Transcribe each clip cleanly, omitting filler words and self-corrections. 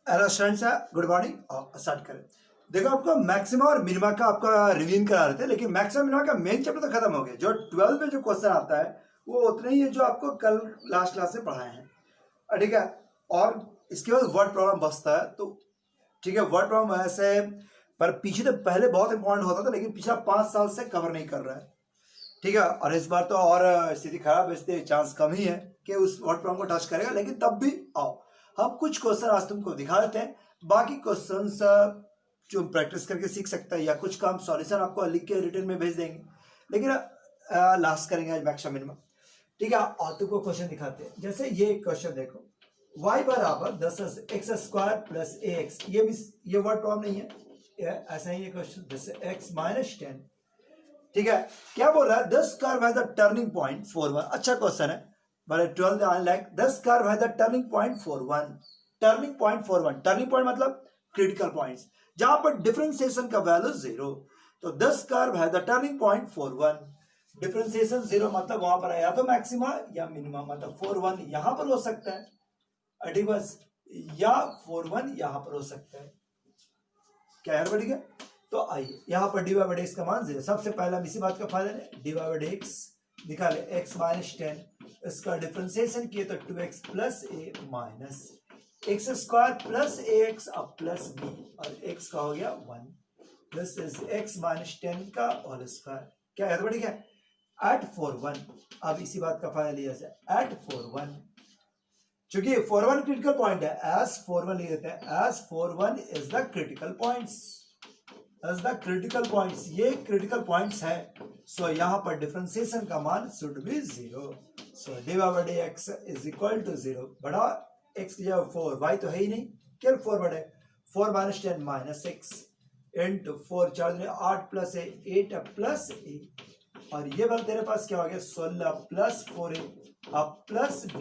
Hello students, good morning. Start करें। देखो, आपको मैक्सिमा और मिनिमा का आपका रिवीजन करा रहे थे, लेकिन मैक्सिमा मिनिमा का मेन चैप्टर तो खत्म हो गया। जो 12 में जो क्वेश्चन आता है वो उतने ही है जो आपको कल लास्ट क्लास में पढ़ाए हैं, ठीक है। और इसके बाद वर्ड प्रॉब्लम बचता है, तो ठीक है। वर्ड प्रॉब्लम ऐसे पर पीछे तो पहले बहुत इंपॉर्टेंट होता था, लेकिन पिछला 5 साल से कवर नहीं कर रहा है, ठीक है। और इस बार तो और स्थिति खराब है, इसलिए चांस कम ही है कि उस वर्ड प्रॉब्लम को टच करेगा, लेकिन तब भी आओ हम कुछ क्वेश्चन आज तुमको दिखा देते हैं। बाकी क्वेश्चंस जो प्रैक्टिस करके सीख सकता है, या कुछ काम सॉल्यूशन आपको लिख के रिटर्न में भेज देंगे, लेकिन लास्ट करेंगे आज मैक्सिमम मिनिमम, ठीक है। और तुमको क्वेश्चन दिखाते हैं। जैसे ये क्वेश्चन देखो, y बराबर 10x² प्लस ax। ये वर्ड प्रॉब्लम नहीं है, ऐसा ही ये क्वेश्चन। जैसे x माइनस 10, ठीक है। क्या बोल रहा है? 10 कर्व है द टर्निंग पॉइंट फॉर 1। अच्छा क्वेश्चन है, बट 12 लाइक 10 कर्व है the turning point for 1। Turning point for 1, turning point मतलब क्रिटिकल पॉइंट्स जहां पर डिफरेंशिएशन का वैल्यू 0। तो 10 कर्व है the turning point for 1, differentiation 0 मतलब वहां पर या तो मैक्सिमा या मिनिमा, मतलब 4 1 यहां पर हो सकता है, ठीक बस, या 4 1 यहां पर हो सकता है। क्या है बढ़िया? तो आइए यहाँ पर dy बाई एक्स का मान 0। सबसे पहले हम इसी बात का फायदा लें, dy बाई एक्स निकाले x माइनस 10, इसका डिफरेंशिएशन किए तो 2x plus a minus x square plus ax अब प्लस b, और x का हो गया 1 प्लस x माइनस 10 का होल स्क्वायर। क्या है बढ़िया? एट 4 1। अब इसी बात का फायदा लिया जाए, एट 4 1, चूंकि 4 1 क्रिटिकल पॉइंट है, एज 4 1 लिख देते हैं, as 4 1 is the critical points, as the critical points, ये critical points है। so यहाँ पर डिफरेंशिएशन का मान should be 0। so dy by x is equal to 0। बड़ा x की जगह 4, y तो है ही नहीं, केवल 4 बड़े 4 माइनस 10 माइनस 6 इंटू 4 4 8 प्लस ए 8 प्लस ए, और ये बल तेरे पास क्या हो गया 16 प्लस 4a अब प्लस b,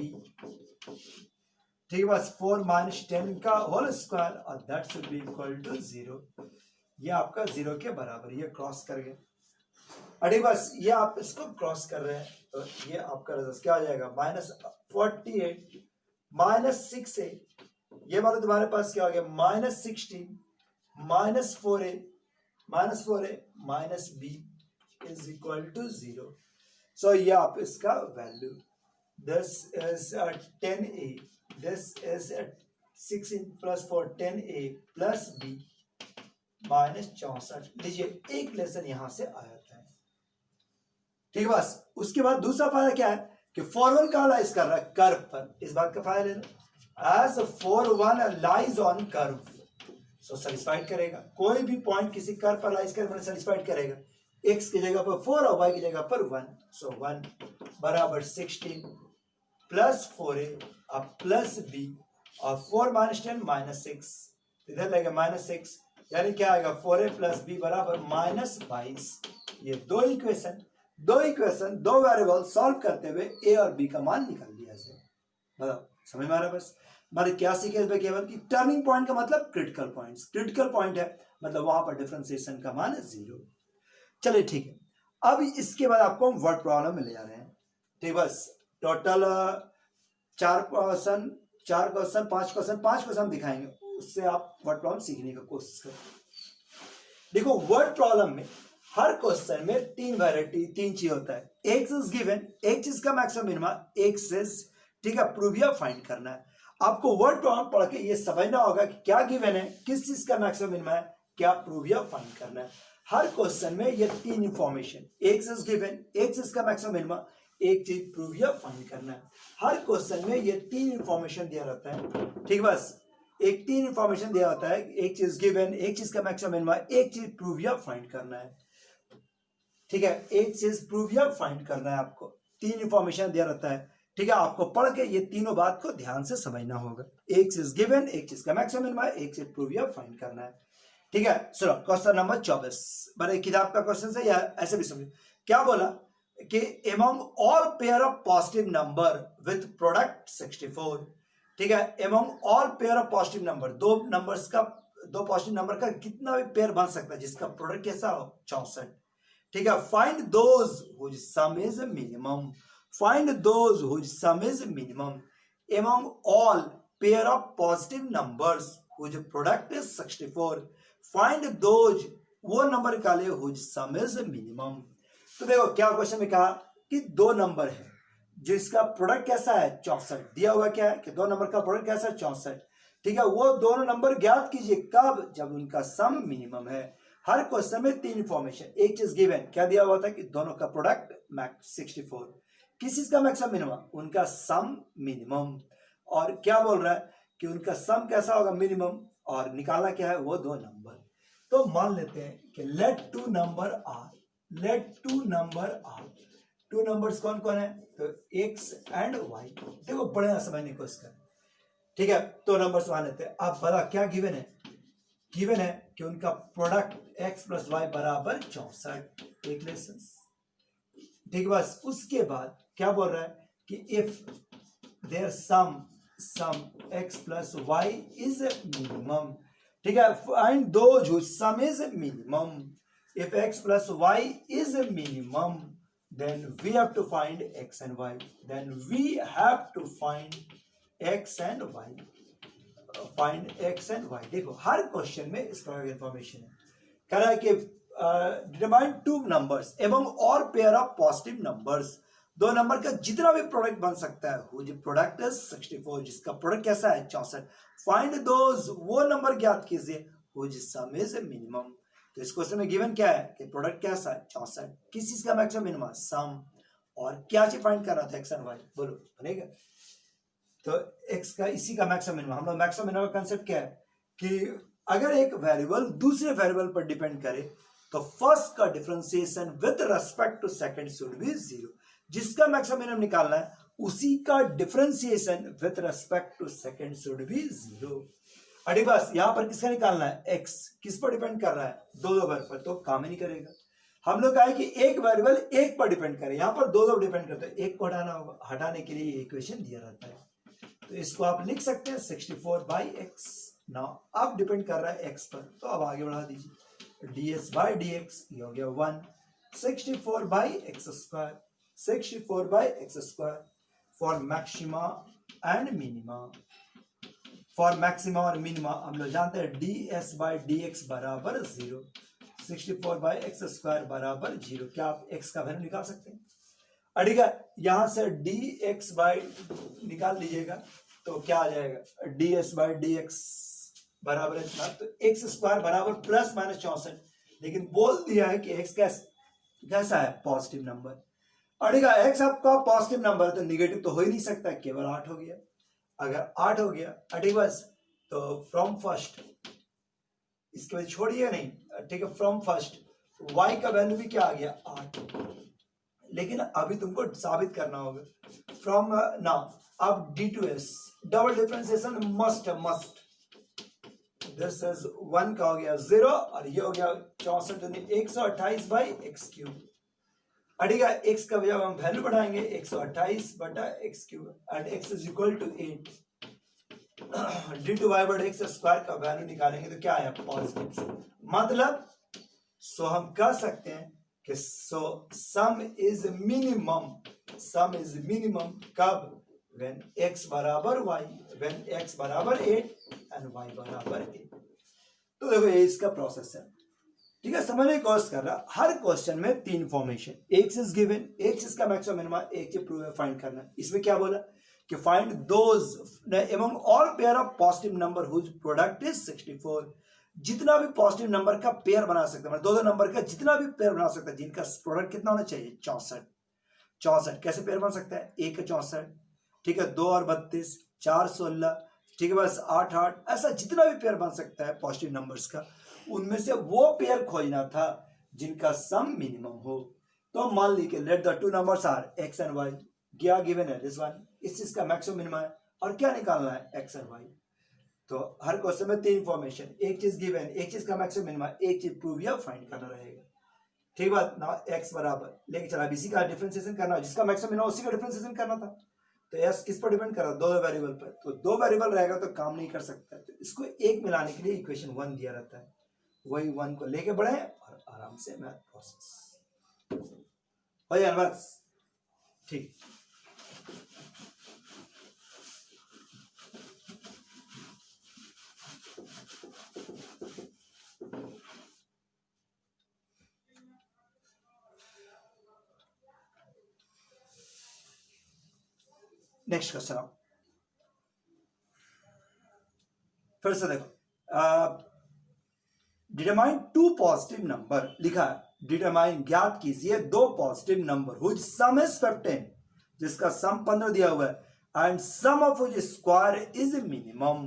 ठीक है। बस 4 माइनस 10 का होल स्क्वायर, और that should be equal to 0। ये आपका 0 के बराबर, ये क्रॉस कर गए, अरे बस ये आप इसको क्रॉस कर रहे हैं, तो ये आपका रिजल्ट क्या आ जाएगा? -48 माइनस 6a, ये वाला तुम्हारे पास क्या हो गया? -16 minus 4a minus b is equal to 0। So ये आप इसका value, this is 10a, this is 16 plus 4 10a plus b minus 64। लीजिए एक लेसन यहां से आया था, ठीक है। बस उसके बाद दूसरा फायदा क्या है कि 4 1 कहां लाइज कर रहा है? कर्व पर। इस बात का फायदा लेना, as 4 1 lies on curve, so satisfied करेगा। कोई भी पॉइंट किसी कर्व पर लाइज कर सेटिस्फाइड करेगा। x की जगह पर 4 और y की जगह पर 1, सो 1 बराबर 16 प्लस 4a अब प्लस b, और 4 माइनस 10 माइनस 6, इधर लगेगा माइनस 6, यानी क्या आएगा 4a प्लस b बराबर माइनस 22। ये दो इक्वेशन दो वेरिएबल सॉल्व करते हुए a और b का मान निकाल लिया जाए। मतलब समझ में आ रहा है? बस हमारे क्या सीखे इसमें केवल कि टर्निंग पॉइंट का मतलब क्रिटिकल पॉइंट्स, क्रिटिकल पॉइंट है मतलब वहां पर डिफरेंशिएशन का मान 0। चलिए ठीक है। अब इसके बाद आपको हम वर्ड प्रॉब्लम में ले जा रहे हैं, ठीक। बस टोटल 5 क्वेश्चन हम दिखाएंगे, उससे आप वर्ड प्रॉब्लम सीखने का कोशिश करें। देखो, वर्ड प्रॉब्लम में हर क्वेश्चन में 3 वैरायटी, 3 चीज होता है। एक इज गिवन, एक चीज का मैक्सिमम मिनिमम, एक चीज, ठीक है, प्रूव या फाइंड करना है। आपको वर्ड प्रॉब्लम पढ़ के ये समझना होगा कि क्या गिवन है, किस चीज का मैक्सिमम मिनिमम है, क्या प्रूव या फाइंड करना है। हर क्वेश्चन में ये 3 इंफॉर्मेशन, एक चीज गिवन, एक चीज का मैक्सिमम मिनिमम, एक चीज प्रूव या फाइंड करना है। हर क्वेश्चन में ये 3 इंफॉर्मेशन दिया रहता है, ठीक। बस एक 3 इंफॉर्मेशन दिया होता है, एक चीज गिवन, एक चीज का मैक्सिमम मिनिमम, एक चीज प्रूव या फाइंड करना है, ठीक है। एक चीज प्रूव या फाइंड करना है, आपको 3 इंफॉर्मेशन दिया रहता है, ठीक है। आपको पढ़ के ये तीनों बात को ध्यान से समझना होगा। एक चीज गिवन, एक चीज का मैक्सिमम मिनिमम, एक चीज प्रूव या फाइंड करना है, ठीक है। सुनो क्वेश्चन नंबर 24, बड़े किताब का क्वेश्चन से, या ऐसे भी समझो। क्या बोला कि among all pair of positive number with product 64, ठीक है। among all pair of positive number, दो पॉजिटिव नंबर का कितना भी पेयर बन सकता है जिसका प्रोडक्ट कैसा हो? 64, ठीक है। Find those whose sum is minimum, find those whose sum is minimum among all pair of positive numbers whose product is 64. Find those, वो नंबर निकाले whose sum is minimum. तो देखो क्या क्वेश्चन में कहा कि दो नंबर है जिसका प्रोडक्ट कैसा है 64, दिया हुआ क्या है कि दो नंबर का प्रोडक्ट कैसा है 64, ठीक है। वो दोनों नंबर ज्ञात कीजिए कब, जब उनका सम मिनिमम है। हर क्वेश्चन में तीन इंफॉर्मेशन, एक चीज गिवन, क्या दिया हुआ था कि दोनों का प्रोडक्ट मैक्स 64, किस चीज का मैक्सिमम मिनिमम, उनका सम मिनिमम, और क्या बोल रहा है कि उनका सम कैसा होगा मिनिमम, और निकालना क्या है वो दो नंबर। तो मान लेते हैं कि let two number are, let two number are, two numbers कौन कौन है, तो x एंड y। देखो बड़े समझने को इसका, ठीक है। तो नंबर्स मान लेते हैं। अब बता क्या गिवन है, गिवन है कि उनका प्रोडक्ट x प्लस वाई बराबर 64, एक लेसन, ठीक। बस उसके बाद क्या बोल रहा है कि if there some x plus y is minimum, ठीक है, find those whose sum is minimum. If x plus y is minimum, then we have to find x and y. Then we have to find x and y. Find x and y. देखो हर question में इस तरह की information है। कह रहा है कि डिटरमाइन टू नंबर्स एमंग और पेयर ऑफ पॉजिटिव नंबर्स, दो नंबर का जितना भी प्रोडक्ट बन सकता है, whose product is 64, जिसका प्रोडक्ट कैसा है 64। फाइंड दोज, वो नंबर ज्ञात कीजिए whose sum is minimum। तो इस क्वेश्चन में गिवन क्या है कि प्रोडक्ट कैसा है 64, किस चीज का मैक्सिमम मिनिमम सम, और क्या चीज फाइंड करना था एक्स एंड वाई, बोलो बनेगा। तो एक्स का इसी का मैक्सिमम मिनिमम, हम लोग मैक्सिमम मिनिमम का कंसेप्ट क्या है कि अगर एक वेरिएबल दूसरे वेरिएबल पर डिपेंड करे तो फर्स्ट का differentiation with respect to second should be 0। जिसका मैक्सिमम मिनिमम निकालना है उसी का differentiation with respect to second should be 0। अरे बस यहां पर किसका निकालना है, x किस पर डिपेंड कर रहा है, दो वेरिएबल पर, तो काम ही नहीं करेगा। हम लोग कहा कि एक वेरिएबल एक पर डिपेंड करे, यहां पर दो डिपेंड करते हैं, एक को हटाना होगा, हटाने के लिए इक्वेशन दिया रहता है। तो इसको आप लिख सकते हैं 64/x। नाउ अब डिपेंड कर रहा है x पर, तो अब आगे बढ़ा दीजिए, ds/dx ये हो गया 1, 64/x², 64/x² for maxima and minima. For maxima और मिनिमा हम लोग जानते हैं ds/dx बराबर 0, 64/x² बराबर 0। क्या आप x का वैल्यू निकाल सकते हैं, ठीक है। यहां से dx बाई निकाल लीजिएगा तो क्या आ जाएगा, ds/dx बराबर इतना, तो x² बराबर प्लस माइनस 64, लेकिन बोल दिया है कि x कैसा है पॉजिटिव नंबर, ठीक है। x आपका पॉजिटिव नंबर है तो निगेटिव तो हो ही नहीं सकता, केवल 8 हो गया। अगर 8 हो गया, ठीक बस, तो फ्रॉम फर्स्ट इसके वजह छोड़िए नहीं, ठीक है। फ्रॉम फर्स्ट y का वैल्यू भी क्या आ गया 8, लेकिन अभी तुमको साबित करना होगा फ्रॉम नाउ। अब d2s double differentiation must this is 1 का हो गया 0 और ये हो गया 64 128/x³, ठीक है। x का जब हम वैल्यू बढ़ाएंगे 128/x³ and x is equal to 8, d2y/x² का वैल्यू निकालेंगे तो क्या आया पॉजिटिव, मतलब सो हम कह सकते हैं कि so sum is minimum, sum is minimum कब, when x बराबर y, when x बराबर 8 and y बराबर 8। तो देखो ये इसका प्रोसेस है, ठीक है। समझने की कोशिश कर रहा, हर क्वेश्चन में तीन इंफॉर्मेशन, एक चीज गिवन, एक चीज का मैक्सिमम मिनिमम, एक चीज प्रूव फाइंड करना। इसमें क्या बोला कि find those among all pair of positive number whose product is 64। जितना भी पॉजिटिव नंबर का पेयर बना सकते हैं, दो नंबर का जितना भी पेयर बना सकता है जिनका प्रोडक्ट कितना होना चाहिए 64। 64 कैसे पेयर बन सकता है, 1 64, ठीक है, 2 और 32, 4 16, ठीक है, बस 8 8, ऐसा जितना भी पेयर बन सकता है पॉजिटिव नंबर्स का, उनमें से वो पेयर खोजना था जिनका सम मिनिमम हो। तो मान लीजिए let the two numbers are x and y, क्या गिवन है दिस वन, इस चीज का मैक्सिमम मिनिमम है और क्या निकालना है x एंड y। तो हर क्वेश्चन में तीन इंफॉर्मेशन, एक चीज गिवन, एक चीज का मैक्सिमम मिनिमम, एक चीज प्रूव या फाइंड करना रहेगा, ठीक बात ना। x बराबर लेके चला, इसी का डिफरेंशिएशन करना, जिसका मैक्सिमम मिनिमम उसी का डिफरेंशिएशन करना था। तो s किस पर डिपेंड कर रहा है, दो वेरिएबल पर, तो दो वेरिएबल रहेगा तो काम नहीं कर सकता, तो इसको एक मिलाने के लिए इक्वेशन 1 दिया रहता है, वही 1 को लेके बढ़े और आराम से मैथ प्रोसेस हो जाए बस, ठीक। नेक्स्ट क्वेश्चन आओ, फिर से देखो, डिटरमाइन टू पॉजिटिव नंबर लिखा है, डिटरमाइन ज्ञात कीजिए दो positive number whose sum is 15, जिसका सम 15 दिया हुआ है, and sum of whose square is minimum,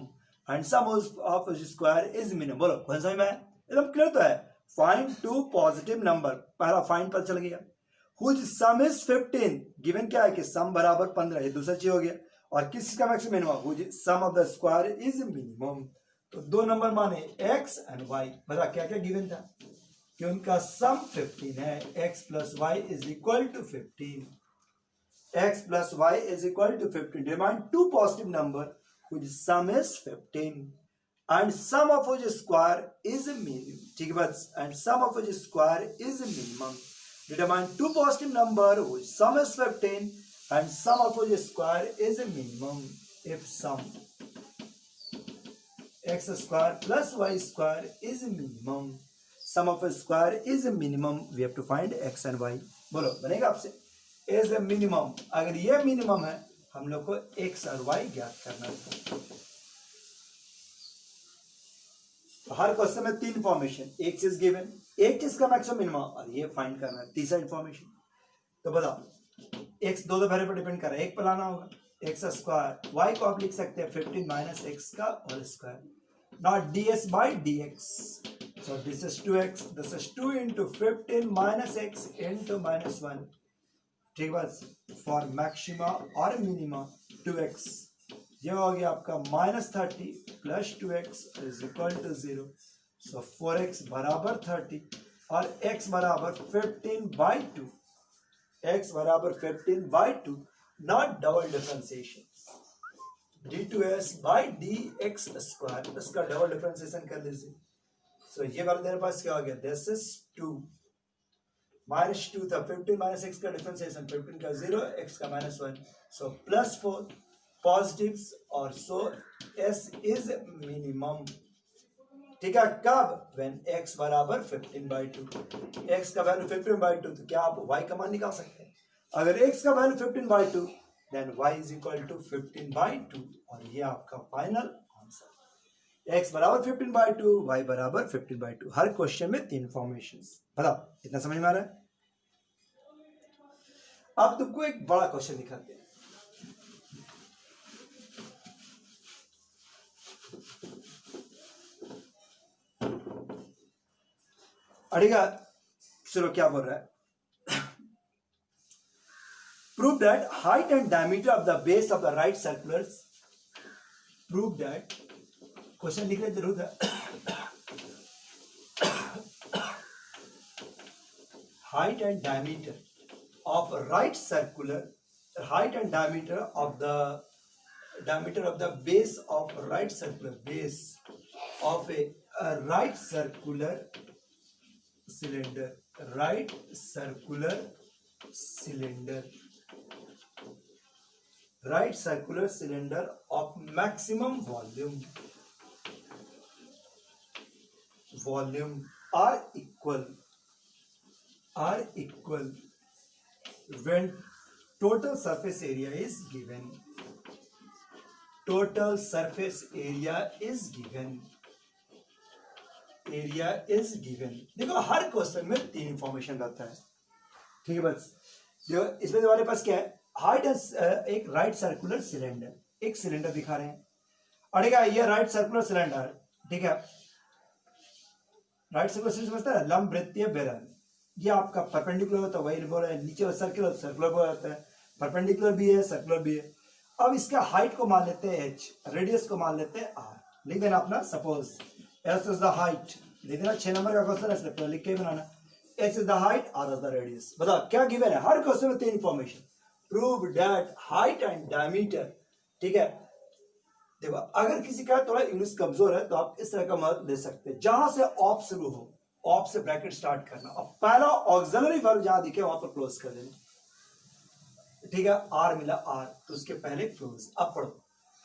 and sum of whose square is minimum. बोलो कौन सा में है, एकदम क्लियर तो है। फाइंड टू पॉजिटिव नंबर, पहला फाइंड पता चल गया, हुज सम इज 15, गिवन क्या है कि सम बराबर 15, ये दूसरा चीज हो गया, और किस का maximum minimum, whose sum of the square is minimum. तो दो नंबर माने x एंड y, बता क्या क्या गिवन था कि उनका सम 15 है, x plus y is equal to 15, x plus y is equal to 15, demand to positive number which sum is 15 and sum of which square is minimum, ठीक है बस, and sum of which square is minimum, determine two positive number which sum is 15 and sum of which square is minimum if sum x square plus y square is minimum, sum of a square is a minimum, we have to find x and y। बोलो बनेगा आपसे, is a minimum, अगर ये minimum है हम लोग को x और y ज्ञात करना है। तो हर क्वेश्चन में तीन इंफॉर्मेशन, एक चीज गिवन, एक चीज का मैक्सिमम मिनिमम, और ये फाइंड करना है तीसरा इंफॉर्मेशन। तो बताओ x दो वेरिएबल पर डिपेंड कर रहा है, एक पर लाना होगा एक्स स्क्वायर, y को आप लिख सकते हैं 15 माइनस एक्स का whole square, not ds by dx, so this is 2x, this is 2 into 15 minus x into minus 1, ठीक बस, फॉर मैक्सिमा और मिनिमा 2x, ये हो गया आपका minus 30 plus 2x is equal to 0, so 4x बराबर 30 और x बराबर 15 बाई 2, x बराबर 15 by 2, not double differentiation, d2s by dx square, इसका डबल डिफरेंशिएशन कर लीजिए। सो ये वाला मेरे पास क्या हो गया, दिस इज 2 माइनस 2 था, 15 माइनस एक्स का डिफरेंशिएशन, 15 का 0, x का माइनस 1, सो प्लस 4 पॉजिटिव्स, और सो s इज मिनिमम, ठीक है, कब, व्हेन x बराबर 15 बाई 2, x का वैल्यू 15 बाई 2, तो क्या आप y का मान निकाल सकते हैं, अगर x का value 15 by 2 then y is equal to 15 by 2, और ये आपका फाइनल आंसर, x बराबर 15 बाई 2, y बराबर 15 बाई 2। हर क्वेश्चन में तीन फॉर्मेशंस, बताओ इतना समझ में आ रहा है। अब तुमको एक बड़ा क्वेश्चन दिखाते हैं, अड़ेगा, चलो क्या बोल रहा है, prove that height and diameter of the base of the right circulars, prove that, question लिखने जरूर है, height and diameter of right circular, height and diameter of the base of right circular, base of a right circular cylinder, right circular cylinder, right circular cylinder of maximum volume are equal when total surface area is given, total surface area is given, area is given। देखो हर question में तीन information रहता है, ठीक है बस, जो इसमें हमारे पास क्या है, हाइट एक राइट सर्कुलर सिलेंडर, एक सिलेंडर दिखा रहे हैं, अड़ेगा ये राइट सर्कुलर सिलेंडर, ठीक है, राइट सर्कुलर सिलेंडर समझता है, लंब वृत्तीय बेलन, ये आपका परपेंडिकुलर होता है, वही बोल रहे हैं, नीचे सर्कुलर, सर्कुलर बोल जाता है, परपेंडिकुलर भी है, सर्कुलर भी है। अब इसका हाइट को मान लेते हैं h, रेडियस को मान लेते हैं r, लिख देना अपना, suppose s is the height, लिख देना 6 नंबर का क्वेश्चन है, इसलिए लिख के बनाना, h is the height, r is the radius. बताओ क्या गिवन है, हर क्वेश्चन में तीन information, prove that height and diameter, ठीक है। देखो अगर किसी का थोड़ा इंग्लिश कमजोर है तो आप इस तरह का मदद ले सकते हैं, जहां से ऑफ शुरू हो, ऑफ से ब्रैकेट स्टार्ट करना, और पहला ऑक्सिलरी वर्ब जहां दिखे वहां पर क्लोज कर देना, ठीक है, आर मिला आर, तो उसके पहले क्लोज। अब पढ़ो,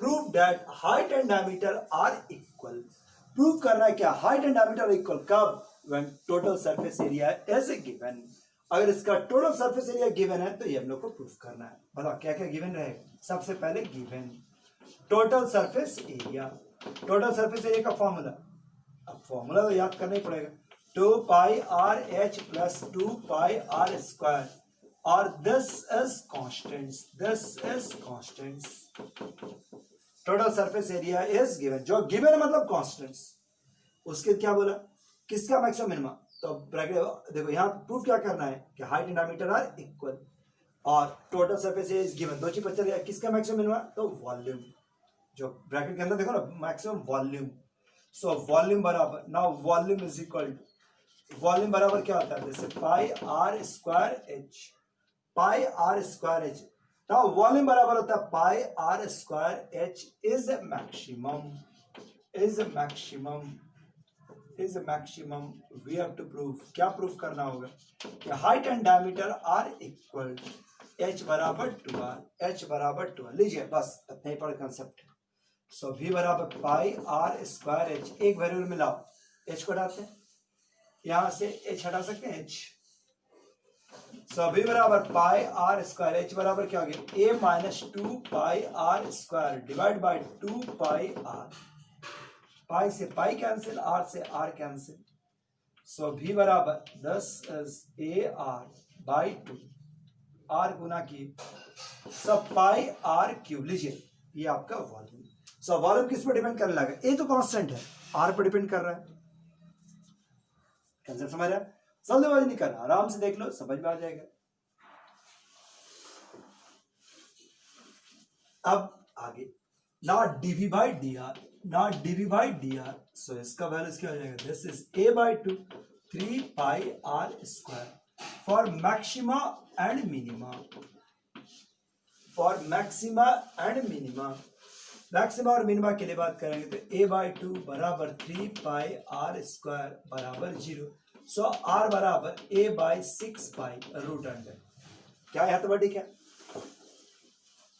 prove that height and diameter are equal, prove करना है क्या, हाइट एंड डायमीटर इक्वल, कब, when total surface area is given, अगर इसका टोटल सरफेस एरिया गिवन है तो ये हम लोग को प्रूफ करना है। बताओ क्या क्या गिवन रहेगा। सबसे पहले given total surface area. Total surface area का फॉर्मूला, अब फॉर्मूला तो याद करना ही पड़ेगा, 2 pi r h plus 2 pi r square, और this is constants, this is constants. Total surface area is given, जो गिवन मतलब कॉन्स्टेंट्स। उसके क्या बोला, किसका मैक्सिमम मिनिमम, तो ब्रैकेट देखो यहाँ प्रूफ क्या करना है कि height and diameter are equal, और total surface area is given, दो चीज पता चल, किसका मैक्सिमम मिनिमम, तो वॉल्यूम, जो ब्रैकेट के अंदर देखो ना मैक्सिमम वॉल्यूम। सो वॉल्यूम बराबर, now volume is equal to, volume बराबर क्या होता है, जैसे pi r square h, pi r square h. Now volume बराबर होता है pi r square h is maximum, is maximum, is maximum. We have to prove, क्या प्रूफ करना होगा कि height and diameter are equal, h बराबर 2r, H बराबर 2r। लीजिए बस इतना ही पढ़ कंसेप्ट। सो v बराबर पाई आर स्क्वायर एच, एक वेरिएबल मिलाओ, एच को हटाते हैं, यहां से एच हटा सकते हैं, एच। सो v बराबर पाई आर स्क्वायर, एच बराबर क्या हो गया, a minus 2 pi r square divide by 2 pi r, pi से पाई कैंसिल, आर से आर कैंसिल। सो v बराबर 10 is a r by 2, r गुना की सब पाई आर क्यूब। लीजिए ये आपका वॉल्यूम। सो वॉल्यूम किस पर डिपेंड करने लगा, ए तो कांस्टेंट है, आर पर डिपेंड कर रहा है। कंसेप्ट समझ रहा है, जल्दबाजी नहीं करना, आराम से देख लो, समझ में आ जाएगा। अब आगे, not dv by d r, not dv by d r. So इसका वैल्यू क्या हो जाएगा, this is a by 2 3 pi r square for maxima and minima, for maxima and minima. Maxima और मिनिमा के लिए बात करेंगे तो a बाई 2 बराबर 3 पाई आर स्क्वायर बराबर 0। सो आर बराबर a by 6 pi root under, क्या है तो ठीक है,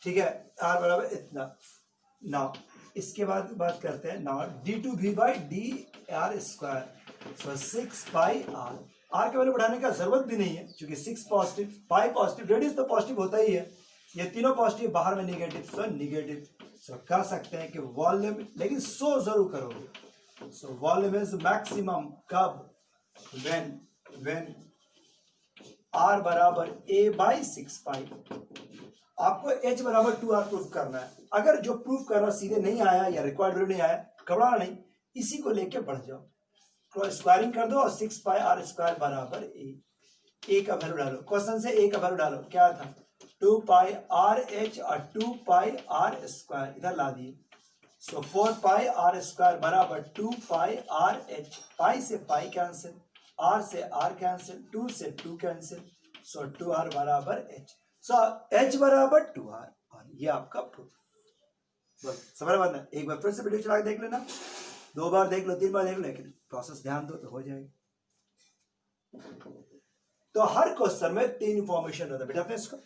ठीक है, आर बराबर इतना। नाउ इसके बाद बात करते हैं, now d2v by d r square, so 6 pi r, r के वैल्यू बढ़ाने का जरूरत भी नहीं है क्योंकि 6 पॉजिटिव, पाई पॉजिटिव, रेडियस तो पॉजिटिव होता ही है, ये तीनों पॉजिटिव, बाहर में निगेटिव, सो निगेटिव। सो कह सकते हैं कि वॉल्यूम, लेकिन सो जरूर करोगे। सो वॉल्यूम इज मैक्सिमम कब, व्हेन आर बराबर a बाई 6 पाई। आपको h बराबर 2r प्रूफ करना है। अगर जो प्रूफ कर रहा सीधे नहीं आया या रिक्वायर्ड वैल्यू नहीं आया, घबराना नहीं, इसी को लेके बढ़ जाओ, स्क्वायरिंग कर दो और 6 पाई आर स्क्वायर बराबर a का वैल्यू डालो, क्वेश्चन से a का वैल्यू डालो, क्या था 2 पाई आर एच और 2 पाई आर स्क्वायर इधर ला दिए। सो 4 पाई आर स्क्वायर बराबर 2 पाई आर एच, पाई से पाई कैंसिल, आर से आर कैंसिल, 2 से 2 कैंसिल, सो 2r बराबर h। सो h बराबर 2r, और ये आपका प्रूफ। बस समझ में आता, एक बार फिर से वीडियो चला के देख लेना, 2 बार देख लो, 3 बार देख लो, लेकिन प्रोसेस ध्यान दो तो हो जाएगा। तो हर क्वेश्चन में 3 इंफॉर्मेशन होता है, बेटा इसको,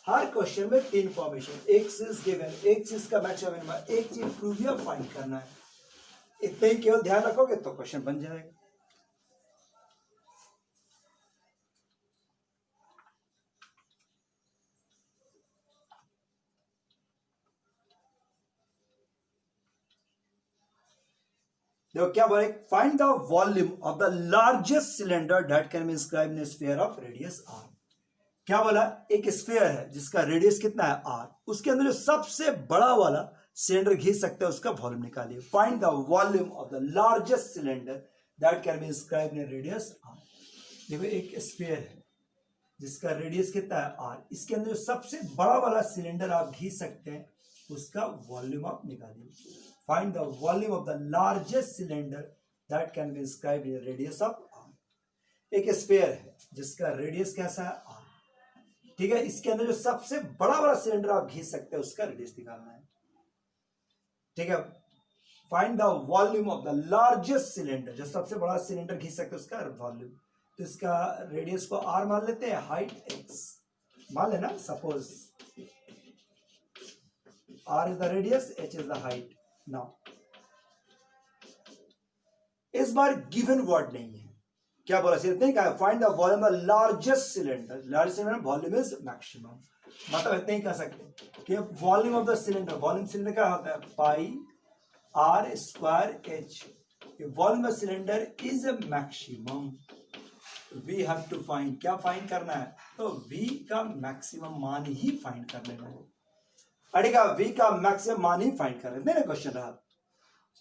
हर क्वेश्चन में 3 इंफॉर्मेशन, एक चीज गिवन, एक चीज का मैक्सिमम मिनिमम, एक चीज प्रूव या फाइंड करना है, इतने ही केवल ध्यान रखोगे तो क्वेश्चन बन जाएगा। देखो क्या बोले, find the volume of the largest cylinder that can be inscribed in sphere of radius r। क्या बोला, एक स्फीयर है जिसका रेडियस कितना है r, उसके अंदर जो सबसे बड़ा वाला सिलेंडर खींच सकते हैं, उसका वॉल्यूम निकालिए। Find the volume of the largest cylinder that can be inscribed in radius r। देखो एक स्फीयर है जिसका रेडियस कितना है r, इसके अंदर जो सबसे बड़ा वाला सिलेंडर आप खींच सकते हैं, उसका वॉल्यूम आप निकालिए। Find the volume of the largest cylinder that can be inscribed in radius of r। एक स्फीयर है जिसका रेडियस कैसा है r, ठीक है, इसके अंदर जो सबसे बड़ा वाला सिलेंडर आप खींच सकते हैं, उसका रेडियस निकालना है, ठीक है। Find the volume of the largest cylinder, जो सबसे बड़ा सिलेंडर खींच सकते हैं, उसका वॉल्यूम। तो इसका रेडियस को r मान लेते हैं, हाइट x मान लेना, suppose r is the radius, h is the height. Now इस बार गिवन वर्ड नहीं है, क्या बोला सिर्फ नहीं कहा, find the volume of largest cylinder, largest cylinder volume is maximum, मतलब इतना ही कह सकते कि volume of the cylinder, volume cylinder क्या होता है pi r square h, volume of cylinder is maximum, we have to find, क्या फाइंड करना है, तो v का मैक्सिमम मान ही फाइंड कर लेना है, अड़ेगा v का मैक्सिमम मान ही फाइंड कर लेना, क्वेश्चन रहा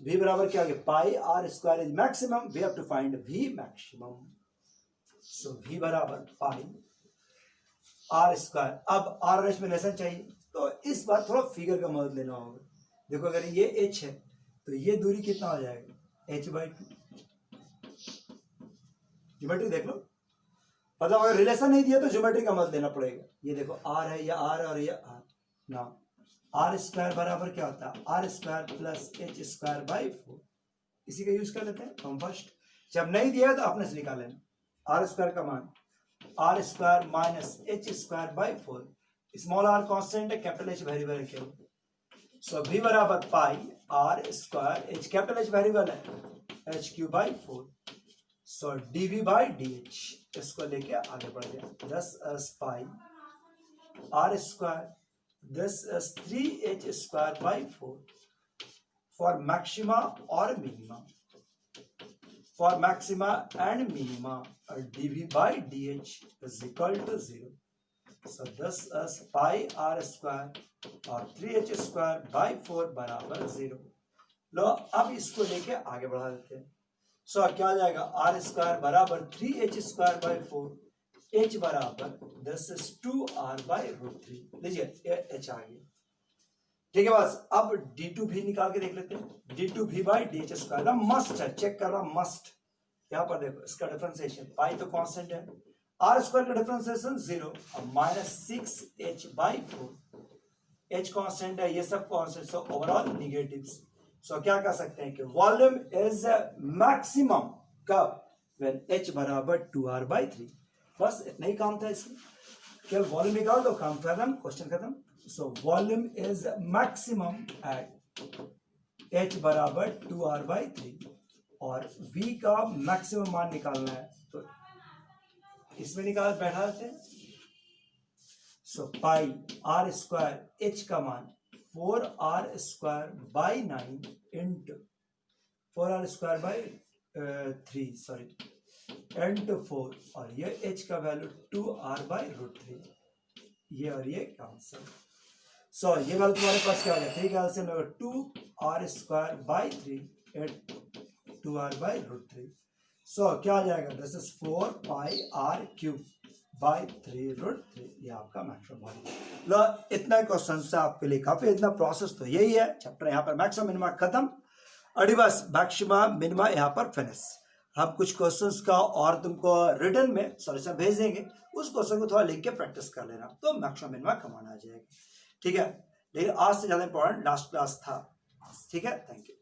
v बराबर क्या हो गया pi r square is maximum, we have to find v maximum, so v बराबर पाई आर स्क्वायर, अब आर रेश में रिलेशन चाहिए, तो इस बार थोड़ा फिगर का मदद लेना होगा, देखो अगर ये h है तो ये दूरी कितना हो जाएगा h/2, ज्योमेट्री देख लो, मतलब अगर रिलेशन नहीं दिया तो ज्योमेट्री का मदद लेना पड़ेगा, ये देखो r है, ये r है और ये r, ना आर स्क्वायर बराबर क्या होता है r square plus h square by 4, इसी का यूज कर लेते हैं हम फर्स्ट, जब नहीं दिया तो अपने से निकाल लेना, आर स्क्वायर का मान r square minus h square by 4, small r constant है, कैपिटल एच वेरिएबल है केवल, सो v बराबर pi r square h, capital h variable है h cube by 4, so dv by d, इसको लेके आगे बढ़ गया, 10 pi r square, this is 3h square by 4 for maxima or minima, for maxima and minima dv by dh is equal to 0, so this is pi r square और 3h square by 4 बराबर 0, लो अब इसको लेके आगे बढ़ा देते हैं, सो क्या आ जाएगा r स्क्वायर बराबर 3h स्क्वायर by 4, h बराबर this is 2r by root 3, लीजिए h आ गया, ठीक है बस, अब d2v निकाल के देख लेते हैं, d2v बाई डी स्क्वायर का मस्ट है, चेक करना मस्ट, यहाँ पर देखो इसका डिफरेंशिएशन, पाई तो कांस्टेंट है, r स्क्वायर का डिफरेंशिएशन 0 और minus 6h by 4, h constant है, ये सब कांस्टेंट, सो ओवरऑल निगेटिव्स, सो क्या कह सकते हैं कि वॉल्यूम इज मैक्सिमम कब, व्हेन h बराबर 2r बाई 3, बस इतना ही काम था इसमें, केवल वॉल्यूम निकाल दो काम खत्म, क्वेश्चन खत्म, so volume is maximum at h बराबर 2r बाई 3 और v का मैक्सिमम मान निकालना है, तो इसमें निकाल बैठा देते हैं, सो पाई आर स्क्वायर h का मान 4r square by 9 into 4r square by 3 sorry into 4 और ये h का वैल्यू 2r बाई रूट 3, ये और ये कैंसिल, सो ये वैल्यू तुम्हारे पास क्या हो गया 3 कैल्सियम होगा 2r square by 3 at 2r by root 3, सो क्या आ जाएगा this is 4 pi r cube by 3 root 3, ये आपका मैक्सिमम वॉल्यूम, लो इतना क्वेश्चन से आपके लिए काफी, इतना प्रोसेस तो यही है, चैप्टर यहाँ पर मैक्सिमम मिनिमा खत्म, अभी बस मैक्सिमा मिनिमा यहाँ पर फिनिश, हम कुछ क्वेश्चंस का और तुमको रिटन में सॉल्यूशन भेज देंगे, उस क्वेश्चन को थोड़ा लिख के प्रैक्टिस कर लेना, तो मैक्सिमम मिनिमा कमाना आ जाएगा, ठीक है, लेकिन आज से ज्यादा इंपॉर्टेंट लास्ट क्लास था, ठीक है, थैंक यू।